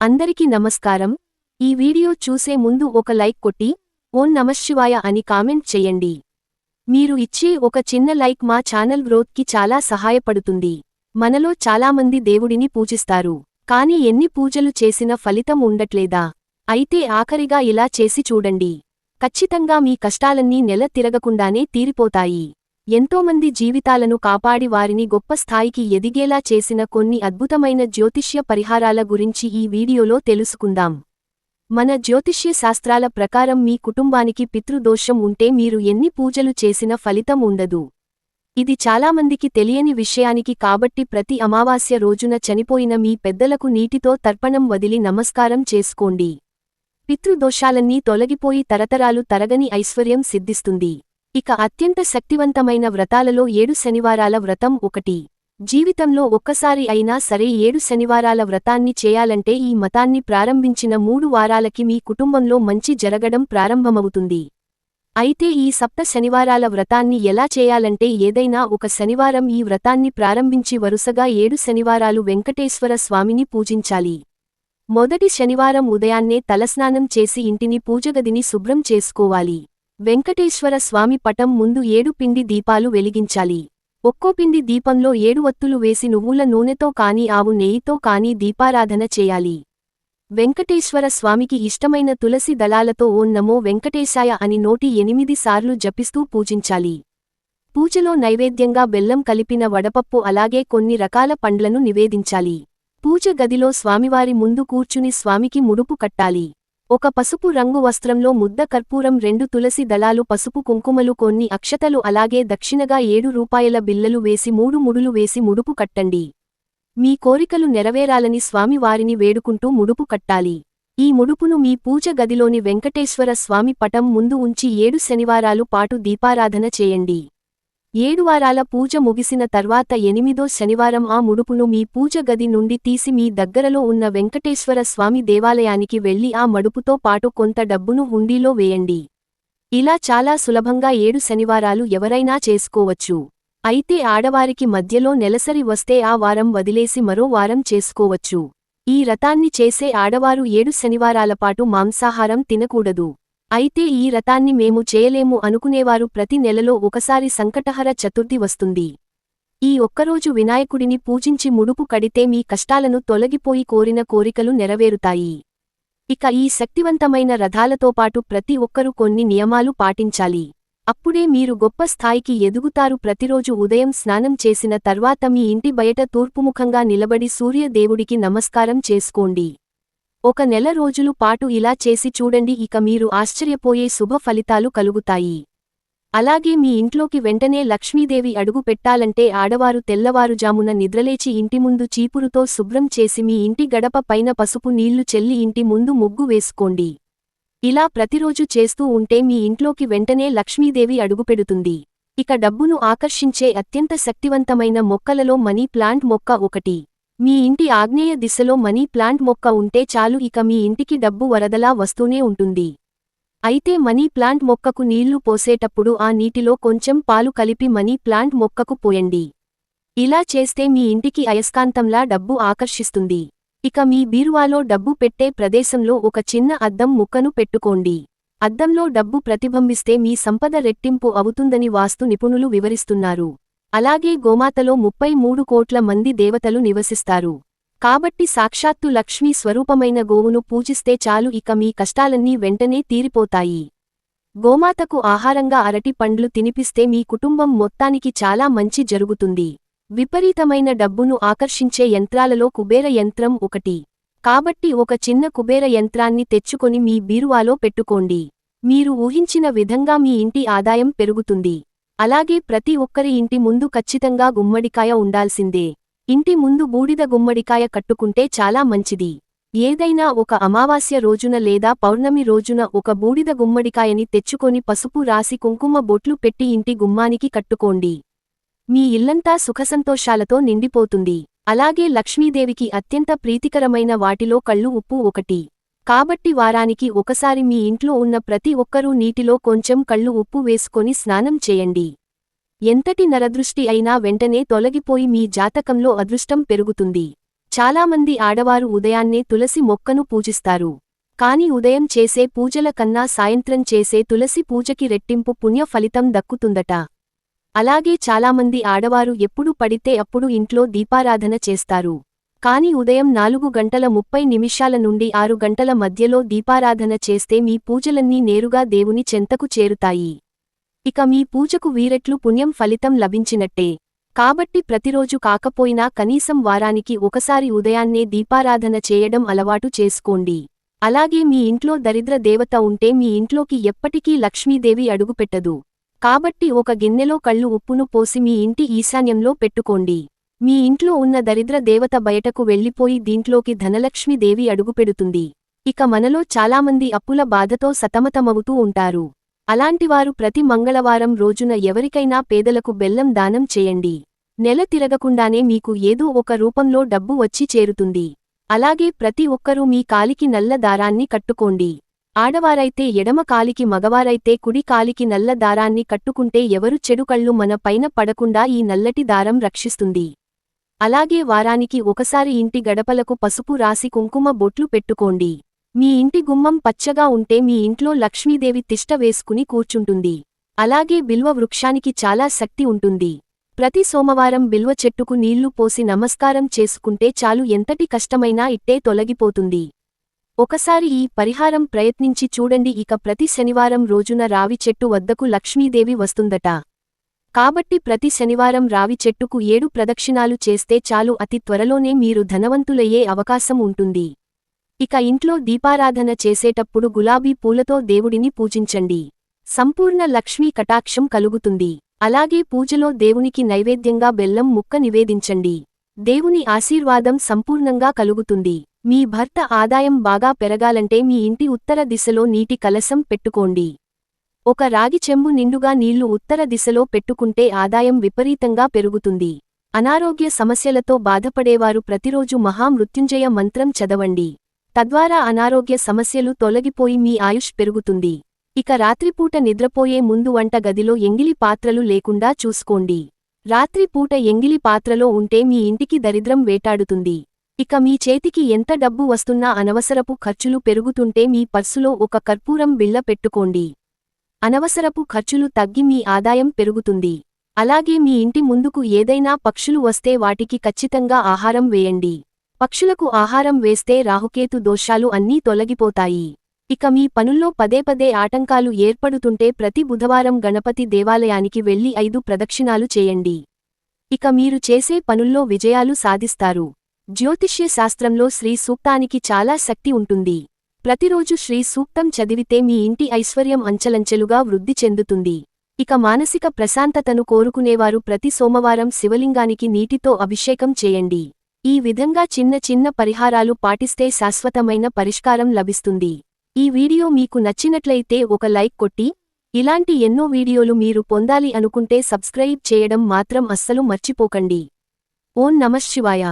అందరికీ నమస్కారం. ఈ వీడియో చూసే ముందు ఒక లైక్ కొట్టి ఓం నమఃశివాయ అని కామెంట్ చెయ్యండి. మీరు ఇచ్చే ఒక చిన్న లైక్ మా ఛానల్ గ్రోత్కి చాలా సహాయపడుతుంది. మనలో చాలామంది దేవుడిని పూజిస్తారు, కాని ఎన్ని పూజలు చేసినా ఫలితం ఉండట్లేదా? అయితే ఆఖరిగా ఇలా చేసి చూడండి. ఖచ్చితంగా మీ కష్టాలన్నీ నెల తిరగకుండానే తీరిపోతాయి. ఎంతోమంది జీవితాలను కాపాడి వారిని గొప్ప స్థాయికి ఎదిగేలా చేసిన కొన్ని అద్భుతమైన జ్యోతిష్య పరిహారాల గురించి ఈ వీడియోలో తెలుసుకుందాం. మన జ్యోతిష్య శాస్త్రాల ప్రకారం మీ కుటుంబానికి పితృదోషం ఉంటే మీరు ఎన్ని పూజలు చేసినా ఫలితం ఉండదు. ఇది చాలామందికి తెలియని విషయానికి కాబట్టి ప్రతి అమావాస్య రోజున చనిపోయిన మీ పెద్దలకు నీటితో తర్పణం వదిలి నమస్కారం చేసుకోండి. పితృదోషాలన్నీ తొలగిపోయి తరతరాలు తరగని ఐశ్వర్యం సిద్ధిస్తుంది. ఇక అత్యంత శక్తివంతమైన వ్రతాలలో 7 శనివారాల వ్రతం ఒకటి. జీవితంలో ఒక్కసారి అయినా సరే 7 శనివారాల వ్రతాన్ని చేయాలంటే ఈ మతాన్ని ప్రారంభించిన 3 వారాలకి మీ కుటుంబంలో మంచి జరగడం ప్రారంభమవుతుంది. అయితే ఈ సప్త శనివారాల వ్రతాన్ని ఎలా చేయాలంటే ఏదైనా ఒక శనివారం ఈ వ్రతాన్ని ప్రారంభించి వరుసగా 7 శనివారాలు వెంకటేశ్వర స్వామిని పూజించాలి. మొదటి శనివారం ఉదయాన్నే తలస్నానం చేసి ఇంటిని పూజగదిని శుభ్రం చేసుకోవాలి. వెంకటేశ్వర స్వామి పటం ముందు 7 పిండి దీపాలు వెలిగించాలి. ఒక్కో పిండి దీపంలో 7 ఒత్తులు వేసి నువ్వుల నూనెతో కాని ఆవు నెయ్యితో కాని దీపారాధన చేయాలి. వెంకటేశ్వర స్వామికి ఇష్టమైన తులసి దళాలతో ఓం నమో వెంకటేశాయ అని 108 సార్లు జపిస్తూ పూజించాలి. పూజలో నైవేద్యంగా బెల్లం కలిపిన వడపప్పు అలాగే కొన్ని రకాల పండ్లను నివేదించాలి. పూజ గదిలో స్వామివారి ముందు కూర్చుని స్వామికి ముడుపు కట్టాలి. ఒక పసుపు రంగు వస్త్రంలో ముద్ద కర్పూరం 2 తులసి దళాలు పసుపు కుంకుమలు కొన్ని అక్షతలు అలాగే దక్షిణగా 7 రూపాయల బిళ్ళలు వేసి 3 ముడులు వేసి ముడుపు కట్టండి. మీ కోరికలు నెరవేరాలని స్వామి వారిని వేడుకుంటూ ముడుపు కట్టాలి. ఈ ముడుపును మీ పూజ గదిలోని వెంకటేశ్వర స్వామి పటం ముందు ఉంచి 7 శనివారాలు పాటు దీపారాధన చేయండి. 7 వారాల పూజ ముగిసిన తర్వాత 8వ శనివారం ఆ ముడుపును మీ పూజ గది నుండి తీసి మీ దగ్గరలో ఉన్న వెంకటేశ్వర స్వామి దేవాలయానికి వెళ్లి ఆ మడుపుతో పాటు కొంత డబ్బును హుండీలో వేయండి. ఇలా చాలా సులభంగా 7 శనివారాలు ఎవరైనా చేసుకోవచ్చు. అయితే ఆడవారికి మధ్యలో నెలసరి వస్తే ఆ వారం వదిలేసి మరో వారం చేసుకోవచ్చు. ఈ వ్రతాన్ని చేసే ఆడవారు 7 శనివారాల పాటు మాంసాహారం తినకూడదు. అయితే ఈ వ్రతాన్ని మేము చేయలేము అనుకునేవారు ప్రతి నెలలో ఒకసారి సంకటహర చతుర్థి వస్తుంది. ఈ ఒక్కరోజు వినాయకుడిని పూజించి ముడుపు కడితే మీ కష్టాలను తొలగిపోయి కోరిన కోరికలు నెరవేరుతాయి. ఇక ఈ శక్తివంతమైన రథాలతో పాటు ప్రతి ఒక్కరూ కొన్ని నియమాలు పాటించాలి. అప్పుడే మీరు గొప్ప స్థాయికి ఎదుగుతారు. ప్రతిరోజు ఉదయం స్నానం చేసిన తర్వాత మీ ఇంటి బయట తూర్పుముఖంగా నిలబడి సూర్య దేవుడికి నమస్కారం చేసుకోండి. ఒక నెల రోజులు పాటు ఇలా చేసి చూడండి. ఇక మీరు ఆశ్చర్యపోయే శుభ ఫలితాలు కలుగుతాయి. అలాగే మీ ఇంట్లోకి వెంటనే లక్ష్మీదేవి అడుగు పెట్టాలంటే ఆడవారు తెల్లవారుజామున నిద్రలేచి ఇంటి ముందు చీపురుతో శుభ్రం చేసి మీ ఇంటి గడప పైన పసుపు నీళ్లు చెల్లి ఇంటి ముందు ముగ్గు వేసుకోండి. ఇలా ప్రతిరోజు చేస్తూ ఉంటే మీ ఇంట్లోకి వెంటనే లక్ష్మీదేవి అడుగుపెడుతుంది. ఇక డబ్బును ఆకర్షించే అత్యంత శక్తివంతమైన మొక్కలలో మనీ ప్లాంట్ మొక్క ఒకటి. మీ ఇంటి ఆగ్నేయ దిశలో మనీ ప్లాంట్ మొక్క ఉంటే చాలు, ఇక మీ ఇంటికి డబ్బు వరదలా వస్తూనే ఉంటుంది. అయితే మనీ ప్లాంట్ మొక్కకు నీళ్లు పోసేటప్పుడు ఆ నీటిలో కొంచెం పాలు కలిపి మనీ ప్లాంట్ మొక్కకు పోయండి. ఇలా చేస్తే మీ ఇంటికి అయస్కాంతంలా డబ్బు ఆకర్షిస్తుంది. ఇక మీ బీరువాలో డబ్బు పెట్టే ప్రదేశంలో ఒక చిన్న అద్దం ముక్కను పెట్టుకోండి. అద్దంలో డబ్బు ప్రతిబింబిస్తే మీ సంపద రెట్టింపు అవుతుందని వాస్తు నిపుణులు వివరిస్తున్నారు. అలాగే గోమాతలో 33 కోట్ల మంది దేవతలు నివసిస్తారు. కాబట్టి సాక్షాత్తు లక్ష్మీ స్వరూపమైన గోవును పూజిస్తే చాలు, ఇక మీ కష్టాలన్నీ వెంటనే తీరిపోతాయి. గోమాతకు ఆహారంగా అరటి పండ్లు తినిపిస్తే మీ కుటుంబం మొత్తానికి చాలా మంచి జరుగుతుంది. విపరీతమైన డబ్బును ఆకర్షించే యంత్రాలలో కుబేర యంత్రం ఒకటి. కాబట్టి ఒక చిన్న కుబేర యంత్రాన్ని తెచ్చుకొని మీ బీరువాలో పెట్టుకోండి. మీరు ఊహించిన విధంగా మీ ఇంటి ఆదాయం పెరుగుతుంది. అలాగే ప్రతి ఒక్కరి ఇంటి ముందు ఖచ్చితంగా గుమ్మడికాయ ఉండాల్సిందే. ఇంటి ముందు బూడిద గుమ్మడికాయ కట్టుకుంటే చాలా మంచిది. ఏదైనా ఒక అమావాస్య రోజున లేదా పౌర్ణమి రోజున ఒక బూడిద గుమ్మడికాయని తెచ్చుకొని పసుపు రాసి కుంకుమ బొట్లు పెట్టి ఇంటి గుమ్మానికి కట్టుకోండి. మీ ఇల్లంతా సుఖసంతోషాలతో నిండిపోతుంది. అలాగే లక్ష్మీదేవికి అత్యంత ప్రీతికరమైన వాటిలో కళ్ళు ఉప్పు ఒకటి. కాబట్టి వారానికి ఒకసారి మీ ఇంట్లో ఉన్న ప్రతి ఒక్కరూ నీటిలో కొంచెం కళ్ళు ఉప్పు వేసుకొని స్నానం చేయండి. ఎంతటి నరదృష్టి అయినా వెంటనే తొలగిపోయి మీ జాతకంలో అదృష్టం పెరుగుతుంది. చాలామంది ఆడవారు ఉదయాన్నే తులసి మొక్కను పూజిస్తారు. కాని ఉదయం చేసే పూజల కన్నా సాయంత్రం చేసే తులసి పూజకి రెట్టింపు పుణ్య ఫలితం దక్కుతుందట. అలాగే చాలామంది ఆడవారు ఎప్పుడు పడితే అప్పుడు ఇంట్లో దీపారాధన చేస్తారు. కాని ఉదయం 4:30 నుండి 6 గంటల మధ్యలో దీపారాధన చేస్తే మీ పూజలన్నీ నేరుగా దేవుని చెంతకు చేరుతాయి. ఇక మీ పూజకు వీరెట్లు పుణ్యం ఫలితం లభించినట్టే. కాబట్టి ప్రతిరోజు కాకపోయినా కనీసం వారానికి ఒకసారి ఉదయాన్నే దీపారాధన చేయడం అలవాటు చేసుకోండి. అలాగే మీ ఇంట్లో దరిద్ర దేవత ఉంటే మీ ఇంట్లోకి ఎప్పటికీ లక్ష్మీదేవి అడుగుపెట్టదు. కాబట్టి ఒక గిన్నెలో కళ్ళు ఉప్పును పోసి మీ ఇంటి ఈశాన్యంలో పెట్టుకోండి. మీ ఇంట్లో ఉన్న దరిద్ర దేవత బయటకు వెళ్లిపోయి దీంట్లోకి ధనలక్ష్మీదేవి అడుగుపెడుతుంది. ఇక మనలో చాలామంది అప్పుల బాధతో సతమతమవుతూ ఉంటారు. అలాంటివారు ప్రతి మంగళవారం రోజున ఎవరికైనా పేదలకు బెల్లం దానం చేయండి. నెల తిరగకుండానే మీకు ఏదో ఒక రూపంలో డబ్బు వచ్చి చేరుతుంది. అలాగే ప్రతి ఒక్కరూ మీ కాలికి నల్ల దారాన్ని కట్టుకోండి. ఆడవారైతే ఎడమ కాలికి, మగవారైతే కుడి కాలికి నల్ల దారాన్ని కట్టుకుంటే ఎవరు చెడు కళ్ళు మన పైన పడకుండా ఈ నల్లటి దారం రక్షిస్తుంది. అలాగే వారానికి ఒకసారి ఇంటి గడపలకు పసుపు రాసి కుంకుమ బొట్లు పెట్టుకోండి. మీ ఇంటి గుమ్మం పచ్చగా ఉంటే మీ ఇంట్లో లక్ష్మీదేవి తిష్ట వేసుకుని కూర్చుంటుంది. అలాగే బిల్వ వృక్షానికి చాలా శక్తి ఉంటుంది. ప్రతి సోమవారం బిల్వ చెట్టుకు నీళ్లు పోసి నమస్కారం చేసుకుంటే చాలు, ఎంతటి కష్టమైనా ఇట్టే తొలగిపోతుంది. ఒకసారి ఈ పరిహారం ప్రయత్నించి చూడండి. ఇక ప్రతి శనివారం రోజున రావి చెట్టు వద్దకు లక్ష్మీదేవి వస్తుందట. కాబట్టి ప్రతి శనివారం రావి చెట్టుకు 7 ప్రదక్షిణాలు చేస్తే చాలు, అతి త్వరలోనే మీరు ధనవంతులయ్యే అవకాశం ఉంటుంది. ఇక ఇంట్లో దీపారాధన చేసేటప్పుడు గులాబీ పూలతో దేవుడిని పూజించండి. సంపూర్ణ లక్ష్మీ కటాక్షం కలుగుతుంది. అలాగే పూజలో దేవునికి నైవేద్యంగా బెల్లం ముక్క నివేదించండి. దేవుని ఆశీర్వాదం సంపూర్ణంగా కలుగుతుంది. మీ భర్త ఆదాయం బాగా పెరగాలంటే మీ ఇంటి ఉత్తర దిశలో నీటి కలశం పెట్టుకోండి. ఒక రాగి చెంబు నిండుగా నీళ్లు ఉత్తర దిశలో పెట్టుకుంటే ఆదాయం విపరీతంగా పెరుగుతుంది. అనారోగ్య సమస్యలతో బాధపడేవారు ప్రతిరోజు మహామృత్యుంజయ మంత్రం చదవండి. తద్వారా అనారోగ్య సమస్యలు తొలగిపోయి మీ ఆయుష్ పెరుగుతుంది. ఇక రాత్రిపూట నిద్రపోయే ముందు వంట గదిలో ఎంగిలి పాత్రలు లేకుండా చూసుకోండి. రాత్రిపూట ఎంగిలి పాత్రలో ఉంటే మీ ఇంటికి దరిద్రం వేటాడుతుంది. ఇక మీ చేతికి ఎంత డబ్బు వస్తున్నా అనవసరపు ఖర్చులు పెరుగుతుంటే మీ పర్సులో ఒక కర్పూరం బిళ్ళ పెట్టుకోండి. అనవసరపు ఖర్చులు తగ్గి మీ ఆదాయం పెరుగుతుంది. అలాగే మీ ఇంటి ముందుకు ఏదైనా పక్షులు వస్తే వాటికి ఖచ్చితంగా ఆహారం వేయండి. పక్షులకు ఆహారం వేస్తే రాహుకేతు దోషాలు అన్నీ తొలగిపోతాయి. ఇక మీ పనుల్లో పదే ఆటంకాలు ఏర్పడుతుంటే ప్రతి బుధవారం గణపతి దేవాలయానికి వెళ్లి 5 ప్రదక్షిణాలు చేయండి. ఇక మీరు చేసే పనుల్లో విజయాలు సాధిస్తారు. జ్యోతిష్య శాస్త్రంలో శ్రీ సూక్తానికి చాలా శక్తి ఉంటుంది. ప్రతిరోజు శ్రీ సూక్తం చదివితే మీ ఇంటి ఐశ్వర్యం అంచెలంచెలుగా వృద్ధి చెందుతుంది. ఇక మానసిక ప్రశాంతతను కోరుకునేవారు ప్రతి సోమవారం శివలింగానికి నీటితో అభిషేకం చేయండి. ఈ విధంగా చిన్న పరిహారాలు పాటిస్తే శాశ్వతమైన పరిష్కారం లభిస్తుంది. ఈ వీడియో మీకు నచ్చినట్లయితే ఒక లైక్ కొట్టి, ఇలాంటి ఎన్నో వీడియోలు మీరు పొందాలి అనుకుంటే సబ్స్క్రైబ్ చేయడం మాత్రం అస్సలు మర్చిపోకండి. ఓం నమఃశివాయ.